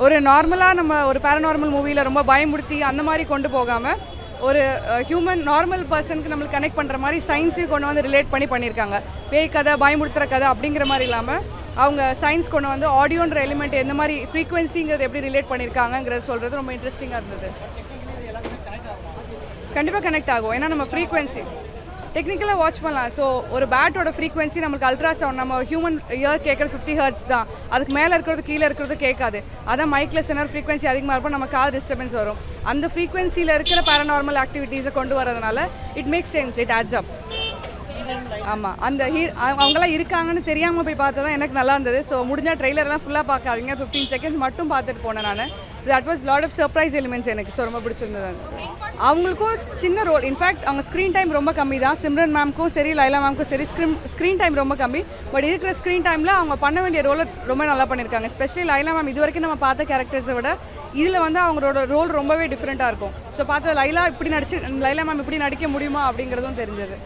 ஒரு நார்மலாக நம்ம ஒரு பேரநார்மல் மூவியில் ரொம்ப பயமுறுத்தி அந்த மாதிரி கொண்டு போகாமல் ஒரு ஹியூமன் நார்மல் பர்சனுக்கு நம்மளுக்கு கனெக்ட் பண்ணுற மாதிரி சயின்ஸையும் கொண்டு வந்து ரிலேட் பண்ணியிருக்காங்க. பேய் கதை, பயமுறுத்துகிற கதை அப்படிங்கிற மாதிரி இல்லாமல் அவங்க சயின்ஸ் கொண்டு வந்து ஆடியோன்ற எலிமெண்ட் எந்த மாதிரி ஃப்ரீக்வன்சிங்கிறது எப்படி ரிலேட் பண்ணியிருக்காங்கிறது சொல்கிறது ரொம்ப இன்ட்ரெஸ்டிங்காக இருந்தது. கண்டிப்பாக கனெக்ட் ஆகும். ஏன்னா நம்ம ஃப்ரீக்வன்சி டெக்னிக்கலாக வாட்ச் பண்ணலாம். ஸோ ஒரு பேட்டோட ஃப்ரீக்வன்சி நம்மளுக்கு அல்ட்ராசவுண்ட் நம்ம ஹியூமன் இயர் கேட்குறது 50 ஹெர்ட்ஸ் தான். அதுக்கு மேலே இருக்கிறது கீழே இருக்கிறது கேட்காது. அதான் மைக்கில் சின்ன ஃப்ரீக்வன்சி அதிகமாக இருப்போம், நம்ம காது டிஸ்டர்பன்ஸ் வரும். அந்த ஃப்ரீக்வன்சியில் இருக்கிற பேரநார்மல் ஆக்டிவிட்டீஸை கொண்டு வரதுனால it makes sense, it adds up. ஆமாம், அந்த அவங்களாம் இருக்காங்கன்னு தெரியாமல் போய் பார்த்தா தான் எனக்கு நல்லா இருந்தது. ஸோ முடிஞ்சால் ட்ரெய்லர்லாம் ஃபுல்லாக பார்க்காதீங்க, 15 செகண்ட்ஸ் மட்டும் பார்த்துட்டு போனேன் நான். So that was lot of surprise elements எனக்கு. ஸோ ரொம்ப பிடிச்சிருந்தது. அவங்களுக்கும் சின்ன ரோல், இன்ஃபேக்ட் அவங்க ஸ்க்ரீன் டைம் ரொம்ப கம்மி தான். சிம்ரன் மேம்க்கும் சரி, லைலா மேம்க்கும் சரி ஸ்க்ரீன் டைம் ரொம்ப கம்மி. பட் இருக்கிற ஸ்க்ரீன் டைமில் அவங்க பண்ண வேண்டிய ரோலை ரொம்ப நல்லா பண்ணியிருக்காங்க. எஸ்பெஷலி லைலா மேம் இது வரைக்கும் நம்ம பார்த்த கேரக்டர்ஸை விட இதில் வந்து அவங்களோட ரோல் ரொம்பவே டிஃப்ரெண்ட்டாக இருக்கும். ஸோ பார்த்து லைலா மேம் இப்படி நடிக்க முடியுமா அப்படிங்கிறதும் தெரிஞ்சது.